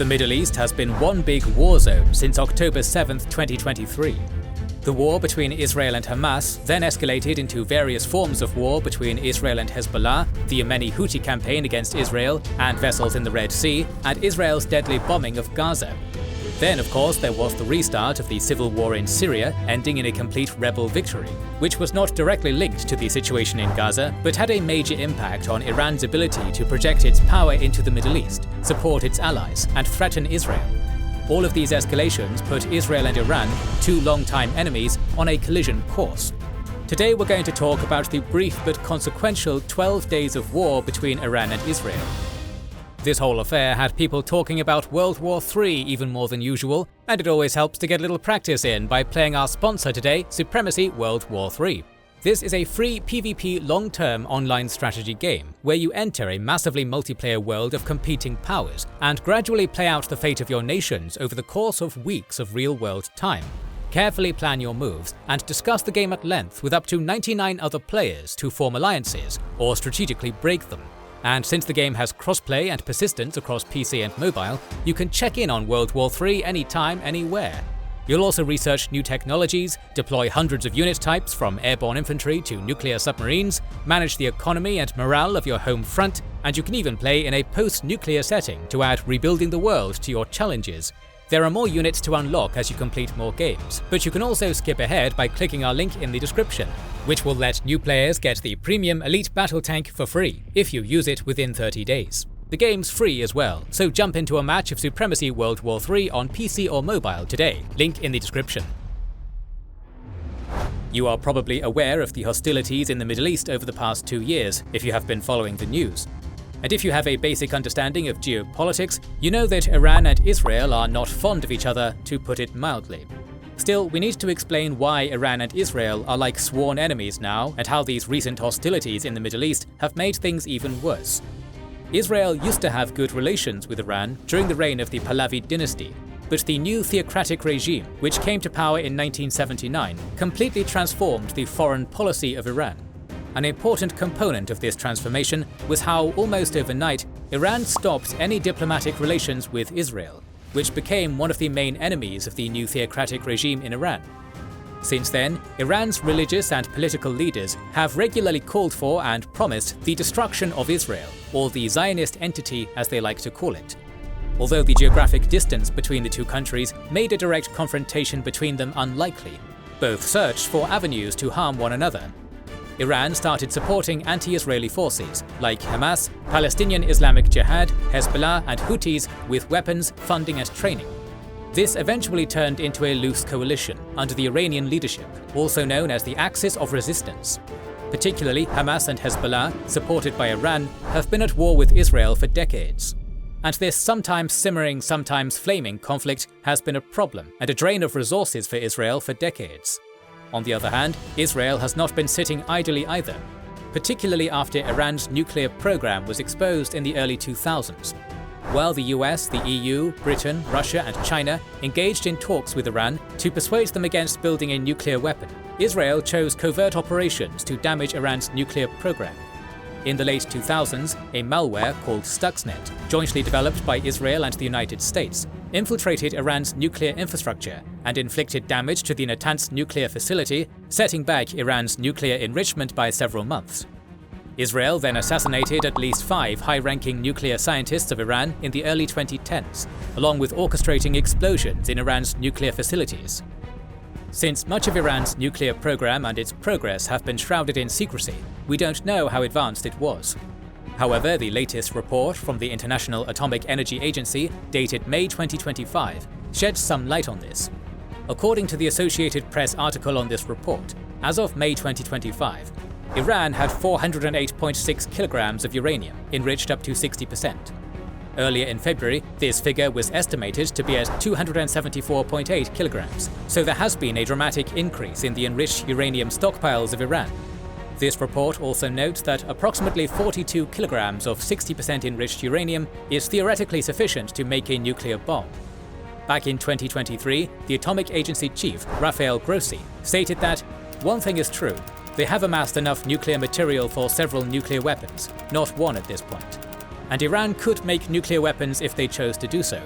The Middle East has been one big war zone since October 7, 2023. The war between Israel and Hamas then escalated into various forms of war between Israel and Hezbollah, the Yemeni Houthi campaign against Israel and vessels in the Red Sea, and Israel's deadly bombing of Gaza. Then, of course, there was the restart of the civil war in Syria, ending in a complete rebel victory, which was not directly linked to the situation in Gaza, but had a major impact on Iran's ability to project its power into the Middle East, support its allies, and threaten Israel. All of these escalations put Israel and Iran, two longtime enemies, on a collision course. Today we're going to talk about the brief but consequential 12 days of war between Iran and Israel. This whole affair had people talking about World War III even more than usual, and it always helps to get a little practice in by playing our sponsor today, Supremacy World War III. This is a free PvP long-term online strategy game, where you enter a massively multiplayer world of competing powers, and gradually play out the fate of your nations over the course of weeks of real-world time. Carefully plan your moves, and discuss the game at length with up to 99 other players to form alliances, or strategically break them. And since the game has crossplay and persistence across PC and mobile, you can check in on World War III anytime, anywhere. You'll also research new technologies, deploy hundreds of unit types from airborne infantry to nuclear submarines, manage the economy and morale of your home front, and you can even play in a post-nuclear setting to add rebuilding the world to your challenges. There are more units to unlock as you complete more games, but you can also skip ahead by clicking our link in the description, which will let new players get the premium elite battle tank for free if you use it within 30 days. The game's free as well, so jump into a match of Supremacy World War III on PC or mobile today, link in the description. You are probably aware of the hostilities in the Middle East over the past 2 years, if you have been following the news. And if you have a basic understanding of geopolitics, you know that Iran and Israel are not fond of each other, to put it mildly. Still, we need to explain why Iran and Israel are like sworn enemies now, and how these recent hostilities in the Middle East have made things even worse. Israel used to have good relations with Iran during the reign of the Pahlavi dynasty, but the new theocratic regime, which came to power in 1979, completely transformed the foreign policy of Iran. An important component of this transformation was how, almost overnight, Iran stopped any diplomatic relations with Israel, which became one of the main enemies of the new theocratic regime in Iran. Since then, Iran's religious and political leaders have regularly called for and promised the destruction of Israel, or the Zionist entity as they like to call it. Although the geographic distance between the two countries made a direct confrontation between them unlikely, both searched for avenues to harm one another. Iran started supporting anti-Israeli forces like Hamas, Palestinian Islamic Jihad, Hezbollah and Houthis with weapons, funding and training. This eventually turned into a loose coalition under the Iranian leadership, also known as the Axis of Resistance. Particularly, Hamas and Hezbollah, supported by Iran, have been at war with Israel for decades. And this sometimes simmering, sometimes flaming conflict has been a problem and a drain of resources for Israel for decades. On the other hand, Israel has not been sitting idly either, particularly after Iran's nuclear program was exposed in the early 2000s. While the US, the EU, Britain, Russia and China engaged in talks with Iran to persuade them against building a nuclear weapon, Israel chose covert operations to damage Iran's nuclear program. In the late 2000s, a malware called Stuxnet, jointly developed by Israel and the United States, infiltrated Iran's nuclear infrastructure and inflicted damage to the Natanz nuclear facility, setting back Iran's nuclear enrichment by several months. Israel then assassinated at least 5 high-ranking nuclear scientists of Iran in the early 2010s, along with orchestrating explosions in Iran's nuclear facilities. Since much of Iran's nuclear program and its progress have been shrouded in secrecy, we don't know how advanced it was. However, the latest report from the International Atomic Energy Agency, dated May 2025, sheds some light on this. According to the Associated Press article on this report, as of May 2025, Iran had 408.6 kilograms of uranium, enriched up to 60%. Earlier in February, this figure was estimated to be at 274.8 kilograms, so there has been a dramatic increase in the enriched uranium stockpiles of Iran. This report also notes that approximately 42 kilograms of 60% enriched uranium is theoretically sufficient to make a nuclear bomb. Back in 2023, the Atomic Agency chief, Rafael Grossi, stated that, "One thing is true, they have amassed enough nuclear material for several nuclear weapons, not one at this point. And Iran could make nuclear weapons if they chose to do so.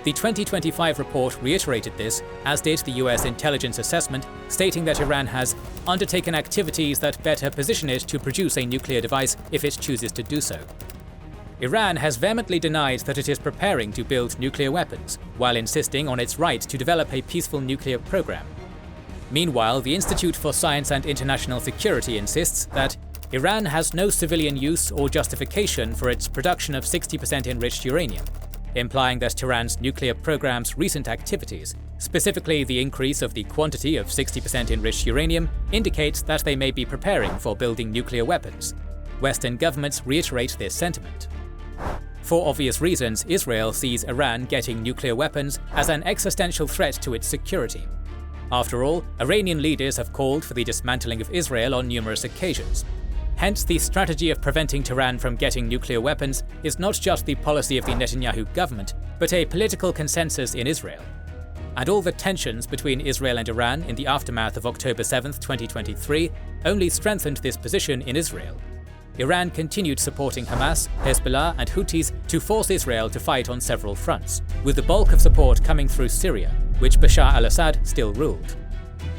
The 2025 report reiterated this, as did the US intelligence assessment, stating that Iran has undertaken activities that better position it to produce a nuclear device if it chooses to do so. Iran has vehemently denied that it is preparing to build nuclear weapons, while insisting on its right to develop a peaceful nuclear program. Meanwhile, the Institute for Science and International Security insists that Iran has no civilian use or justification for its production of 60% enriched uranium, implying that Tehran's nuclear program's recent activities, specifically the increase of the quantity of 60% enriched uranium, indicates that they may be preparing for building nuclear weapons. Western governments reiterate this sentiment. For obvious reasons, Israel sees Iran getting nuclear weapons as an existential threat to its security. After all, Iranian leaders have called for the dismantling of Israel on numerous occasions. Hence, the strategy of preventing Tehran from getting nuclear weapons is not just the policy of the Netanyahu government, but a political consensus in Israel. And all the tensions between Israel and Iran in the aftermath of October 7, 2023, only strengthened this position in Israel. Iran continued supporting Hamas, Hezbollah, and Houthis to force Israel to fight on several fronts, with the bulk of support coming through Syria, which Bashar al-Assad still ruled.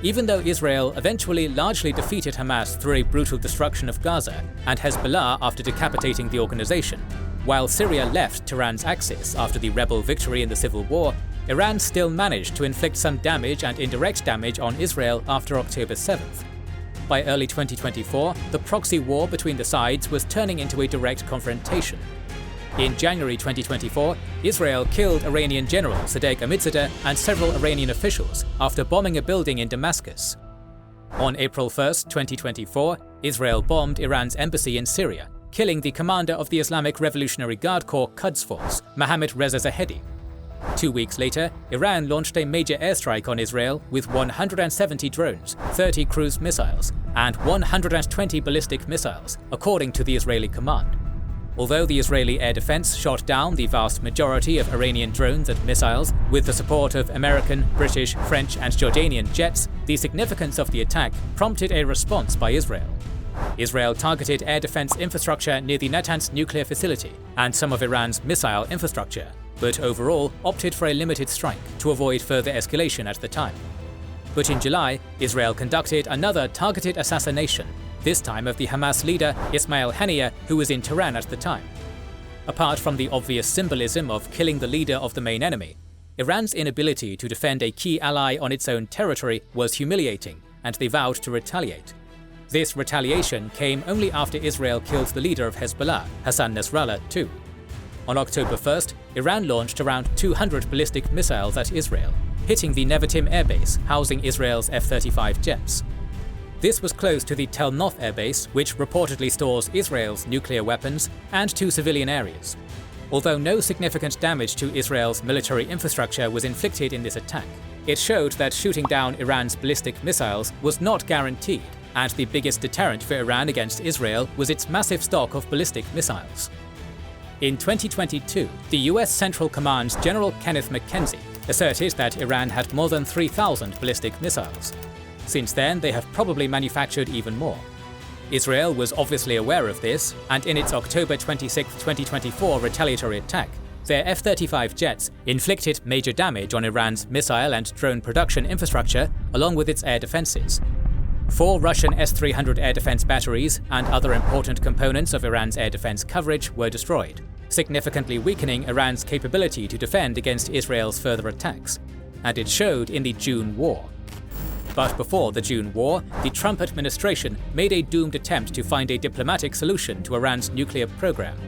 Even though Israel eventually largely defeated Hamas through a brutal destruction of Gaza, and Hezbollah after decapitating the organization, while Syria left Tehran's axis after the rebel victory in the civil war, Iran still managed to inflict some damage and indirect damage on Israel after October 7th. By early 2024, the proxy war between the sides was turning into a direct confrontation. In January 2024, Israel killed Iranian General Sadegh Amidzadeh and several Iranian officials after bombing a building in Damascus. On April 1, 2024, Israel bombed Iran's embassy in Syria, killing the commander of the Islamic Revolutionary Guard Corps Quds Force, Mohammad Reza Zahedi. 2 weeks later, Iran launched a major airstrike on Israel with 170 drones, 30 cruise missiles, and 120 ballistic missiles, according to the Israeli command. Although the Israeli air defense shot down the vast majority of Iranian drones and missiles with the support of American, British, French, and Jordanian jets, the significance of the attack prompted a response by Israel. Israel targeted air defense infrastructure near the Natanz nuclear facility and some of Iran's missile infrastructure, but overall opted for a limited strike to avoid further escalation at the time. But in July, Israel conducted another targeted assassination, this time of the Hamas leader Ismail Haniyeh, who was in Tehran at the time. Apart from the obvious symbolism of killing the leader of the main enemy, Iran's inability to defend a key ally on its own territory was humiliating, and they vowed to retaliate. This retaliation came only after Israel killed the leader of Hezbollah, Hassan Nasrallah, too. On October 1st, Iran launched around 200 ballistic missiles at Israel, hitting the Nevatim airbase housing Israel's F-35 jets. This was close to the Tel Nof airbase, which reportedly stores Israel's nuclear weapons, and 2 civilian areas. Although no significant damage to Israel's military infrastructure was inflicted in this attack, it showed that shooting down Iran's ballistic missiles was not guaranteed, and the biggest deterrent for Iran against Israel was its massive stock of ballistic missiles. In 2022, the US Central Command's General Kenneth McKenzie asserted that Iran had more than 3,000 ballistic missiles. Since then, they have probably manufactured even more. Israel was obviously aware of this, and in its October 26, 2024 retaliatory attack, their F-35 jets inflicted major damage on Iran's missile and drone production infrastructure along with its air defenses. 4 Russian S-300 air defense batteries and other important components of Iran's air defense coverage were destroyed, significantly weakening Iran's capability to defend against Israel's further attacks, and it showed in the June war. But before the June war, the Trump administration made a doomed attempt to find a diplomatic solution to Iran's nuclear program.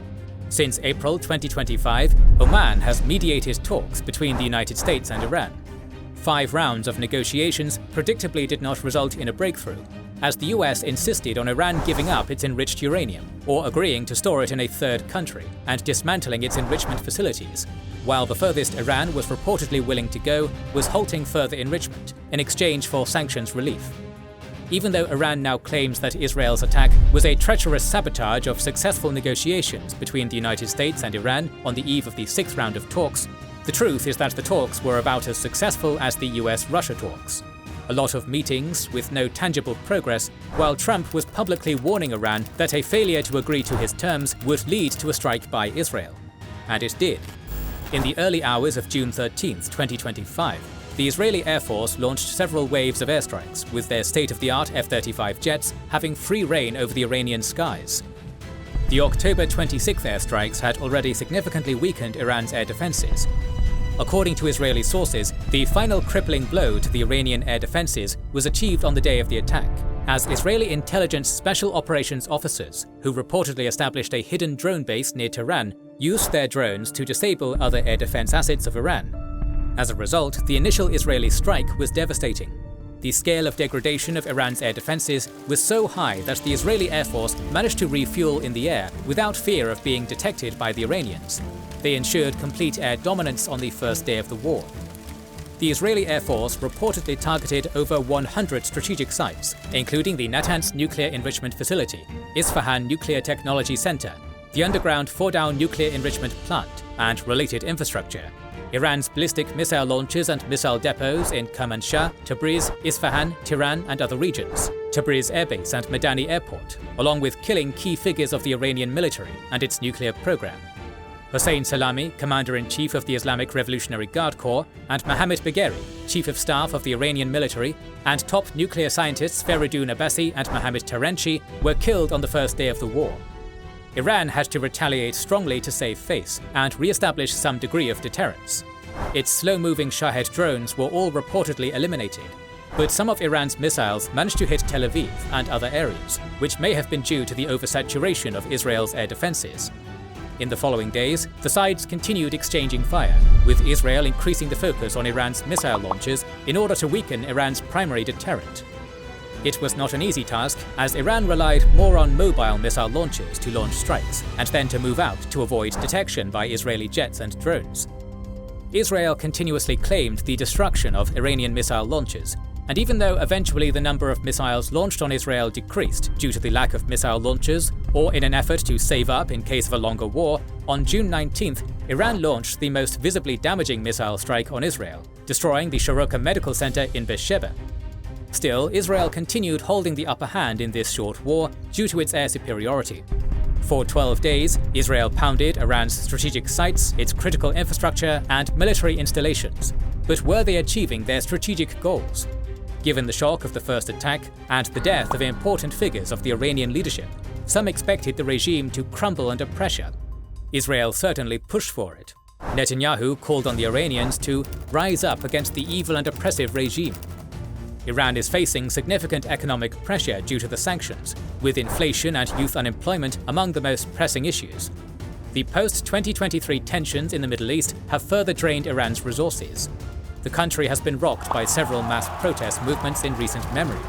Since April 2025, Oman has mediated talks between the United States and Iran. 5 rounds of negotiations predictably did not result in a breakthrough, as the US insisted on Iran giving up its enriched uranium, or agreeing to store it in a third country, and dismantling its enrichment facilities, while the furthest Iran was reportedly willing to go was halting further enrichment in exchange for sanctions relief. Even though Iran now claims that Israel's attack was a treacherous sabotage of successful negotiations between the United States and Iran on the eve of the 6th round of talks, the truth is that the talks were about as successful as the US-Russia talks. A lot of meetings with no tangible progress, while Trump was publicly warning Iran that a failure to agree to his terms would lead to a strike by Israel. And it did. In the early hours of June 13, 2025, the Israeli Air Force launched several waves of airstrikes, with their state-of-the-art F-35 jets having free reign over the Iranian skies. The October 26th airstrikes had already significantly weakened Iran's air defenses. According to Israeli sources, the final crippling blow to the Iranian air defenses was achieved on the day of the attack, as Israeli intelligence special operations officers, who reportedly established a hidden drone base near Tehran, used their drones to disable other air defense assets of Iran. As a result, the initial Israeli strike was devastating. The scale of degradation of Iran's air defenses was so high that the Israeli Air Force managed to refuel in the air without fear of being detected by the Iranians. They ensured complete air dominance on the first day of the war. The Israeli Air Force reportedly targeted over 100 strategic sites, including the Natanz Nuclear Enrichment Facility, Isfahan Nuclear Technology Center, the underground Fordow Nuclear Enrichment Plant, and related infrastructure, Iran's ballistic missile launchers and missile depots in Kermanshah, Tabriz, Isfahan, Tehran, and other regions, Tabriz Airbase and Madani Airport, along with killing key figures of the Iranian military and its nuclear program. Hossein Salami, Commander-in-Chief of the Islamic Revolutionary Guard Corps, and Mohammad Bagheri, Chief of Staff of the Iranian military, and top nuclear scientists Feridun Abbasi and Mohammad Taranchi were killed on the first day of the war. Iran had to retaliate strongly to save face and re-establish some degree of deterrence. Its slow-moving Shahed drones were all reportedly eliminated, but some of Iran's missiles managed to hit Tel Aviv and other areas, which may have been due to the oversaturation of Israel's air defenses. In the following days, the sides continued exchanging fire, with Israel increasing the focus on Iran's missile launches in order to weaken Iran's primary deterrent. It was not an easy task, as Iran relied more on mobile missile launchers to launch strikes, and then to move out to avoid detection by Israeli jets and drones. Israel continuously claimed the destruction of Iranian missile launchers, and even though eventually the number of missiles launched on Israel decreased due to the lack of missile launchers, or in an effort to save up in case of a longer war, on June 19th, Iran launched the most visibly damaging missile strike on Israel, destroying the Soroka Medical Center in Beersheba. Still, Israel continued holding the upper hand in this short war due to its air superiority. For 12 days, Israel pounded Iran's strategic sites, its critical infrastructure, and military installations. But were they achieving their strategic goals? Given the shock of the first attack and the death of important figures of the Iranian leadership, some expected the regime to crumble under pressure. Israel certainly pushed for it. Netanyahu called on the Iranians to rise up against the evil and oppressive regime. Iran is facing significant economic pressure due to the sanctions, with inflation and youth unemployment among the most pressing issues. The post-2023 tensions in the Middle East have further drained Iran's resources. The country has been rocked by several mass protest movements in recent memory.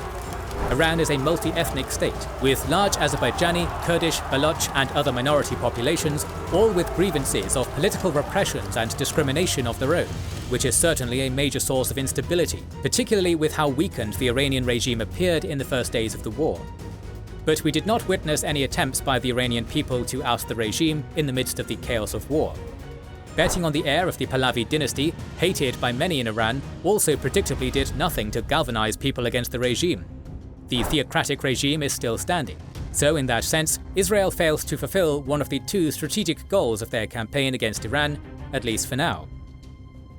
Iran is a multi-ethnic state, with large Azerbaijani, Kurdish, Baloch, and other minority populations, all with grievances of political repressions and discrimination of their own, which is certainly a major source of instability, particularly with how weakened the Iranian regime appeared in the first days of the war. But we did not witness any attempts by the Iranian people to oust the regime in the midst of the chaos of war. Betting on the heir of the Pahlavi dynasty, hated by many in Iran, also predictably did nothing to galvanize people against the regime. The theocratic regime is still standing, so in that sense, Israel fails to fulfill one of the two strategic goals of their campaign against Iran, at least for now.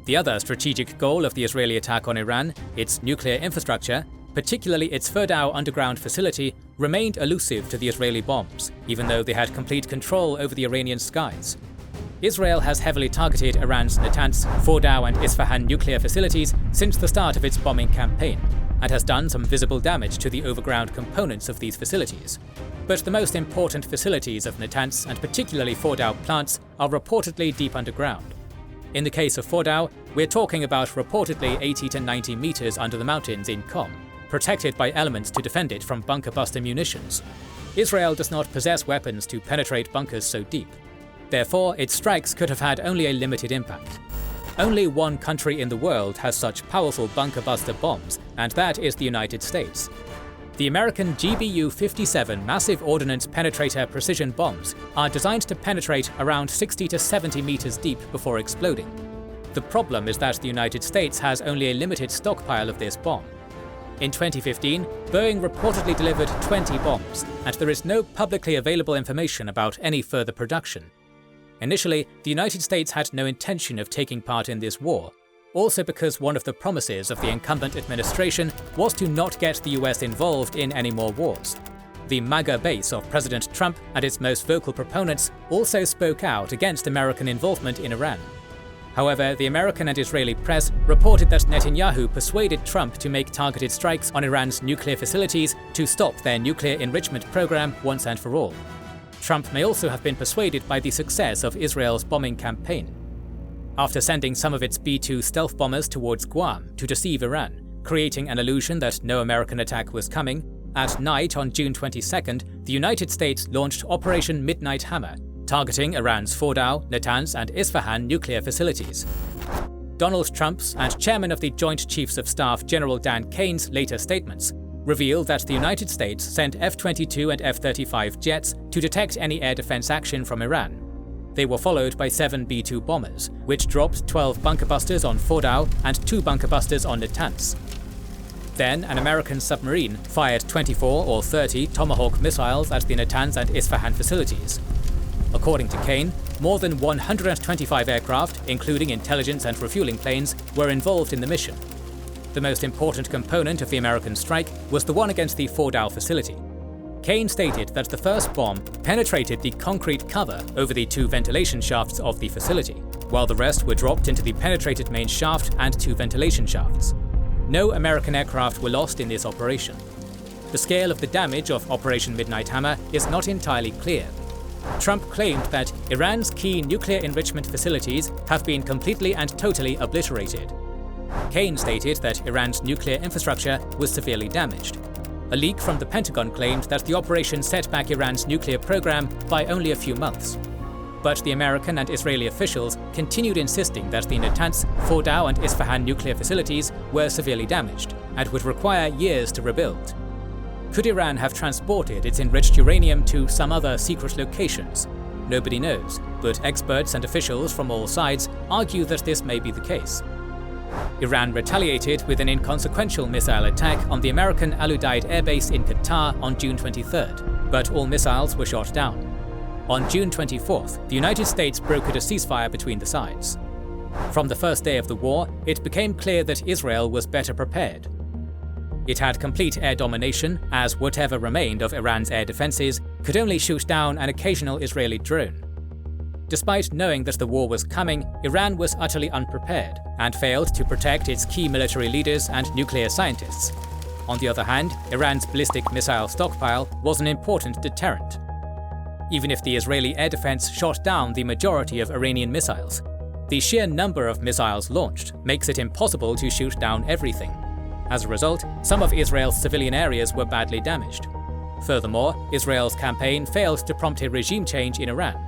The other strategic goal of the Israeli attack on Iran, its nuclear infrastructure, particularly its Fordow underground facility, remained elusive to the Israeli bombs, even though they had complete control over the Iranian skies. Israel has heavily targeted Iran's Natanz, Fordow, and Isfahan nuclear facilities since the start of its bombing campaign, and has done some visible damage to the overground components of these facilities. But the most important facilities of Natanz, and particularly Fordow plants, are reportedly deep underground. In the case of Fordow, we're talking about reportedly 80 to 90 meters under the mountains in Qom, protected by elements to defend it from bunker-buster munitions. Israel does not possess weapons to penetrate bunkers so deep. Therefore, its strikes could have had only a limited impact. Only one country in the world has such powerful bunker-buster bombs, and that is the United States. The American GBU-57 massive ordnance penetrator precision bombs are designed to penetrate around 60 to 70 meters deep before exploding. The problem is that the United States has only a limited stockpile of this bomb. In 2015, Boeing reportedly delivered 20 bombs, and there is no publicly available information about any further production. Initially, the United States had no intention of taking part in this war, also because one of the promises of the incumbent administration was to not get the US involved in any more wars. The MAGA base of President Trump and its most vocal proponents also spoke out against American involvement in Iran. However, the American and Israeli press reported that Netanyahu persuaded Trump to make targeted strikes on Iran's nuclear facilities to stop their nuclear enrichment program once and for all. Trump may also have been persuaded by the success of Israel's bombing campaign. After sending some of its B-2 stealth bombers towards Guam to deceive Iran, creating an illusion that no American attack was coming, at night on June 22nd, the United States launched Operation Midnight Hammer, targeting Iran's Fordow, Natanz, and Isfahan nuclear facilities. Donald Trump's and Chairman of the Joint Chiefs of Staff General Dan Kane's later statements reveal that the United States sent F-22 and F-35 jets to detect any air defense action from Iran. They were followed by 7 B-2 bombers, which dropped 12 bunker busters on Fordow and 2 bunker busters on Natanz. Then, an American submarine fired 24 or 30 Tomahawk missiles at the Natanz and Isfahan facilities. According to Kane, more than 125 aircraft, including intelligence and refueling planes, were involved in the mission. The most important component of the American strike was the one against the Fordow facility. Kane stated that the first bomb penetrated the concrete cover over the 2 ventilation shafts of the facility, while the rest were dropped into the penetrated main shaft and 2 ventilation shafts. No American aircraft were lost in this operation. The scale of the damage of Operation Midnight Hammer is not entirely clear. Trump claimed that Iran's key nuclear enrichment facilities have been completely and totally obliterated. Kane stated that Iran's nuclear infrastructure was severely damaged. A leak from the Pentagon claimed that the operation set back Iran's nuclear program by only a few months. But the American and Israeli officials continued insisting that the Natanz, Fordow, and Isfahan nuclear facilities were severely damaged and would require years to rebuild. Could Iran have transported its enriched uranium to some other secret locations? Nobody knows, but experts and officials from all sides argue that this may be the case. Iran retaliated with an inconsequential missile attack on the American Al Udeid airbase in Qatar on June 23rd, but all missiles were shot down. On June 24th, the United States brokered a ceasefire between the sides. From the first day of the war, it became clear that Israel was better prepared. It had complete air domination, as whatever remained of Iran's air defenses could only shoot down an occasional Israeli drone. Despite knowing that the war was coming, Iran was utterly unprepared and failed to protect its key military leaders and nuclear scientists. On the other hand, Iran's ballistic missile stockpile was an important deterrent. Even if the Israeli air defense shot down the majority of Iranian missiles, the sheer number of missiles launched makes it impossible to shoot down everything. As a result, some of Israel's civilian areas were badly damaged. Furthermore, Israel's campaign failed to prompt a regime change in Iran.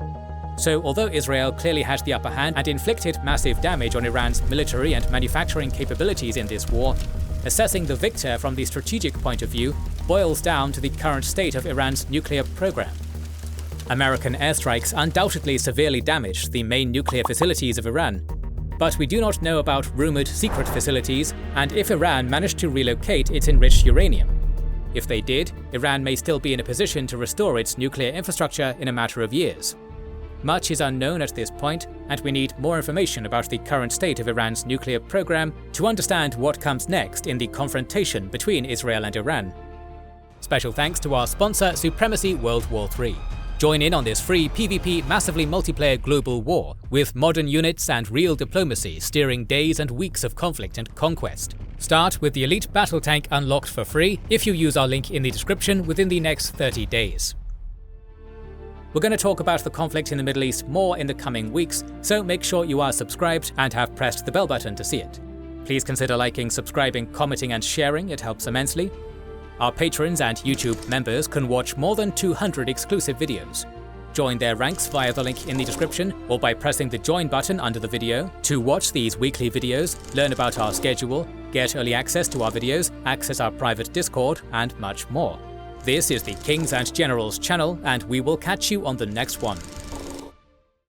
So although Israel clearly had the upper hand and inflicted massive damage on Iran's military and manufacturing capabilities in this war, assessing the victor from the strategic point of view boils down to the current state of Iran's nuclear program. American airstrikes undoubtedly severely damaged the main nuclear facilities of Iran, but we do not know about rumored secret facilities and if Iran managed to relocate its enriched uranium. If they did, Iran may still be in a position to restore its nuclear infrastructure in a matter of years. Much is unknown at this point, and we need more information about the current state of Iran's nuclear program to understand what comes next in the confrontation between Israel and Iran. Special thanks to our sponsor, Supremacy World War III. Join in on this free PvP massively multiplayer global war, with modern units and real diplomacy steering days and weeks of conflict and conquest. Start with the Elite Battle Tank unlocked for free if you use our link in the description within the next 30 days. We're going to talk about the conflict in the Middle East more in the coming weeks, so make sure you are subscribed and have pressed the bell button to see it. Please consider liking, subscribing, commenting and sharing, it helps immensely. Our patrons and YouTube members can watch more than 200 exclusive videos. Join their ranks via the link in the description or by pressing the join button under the video to watch these weekly videos, learn about our schedule, get early access to our videos, access our private Discord, and much more. This is the Kings and Generals channel, and we will catch you on the next one.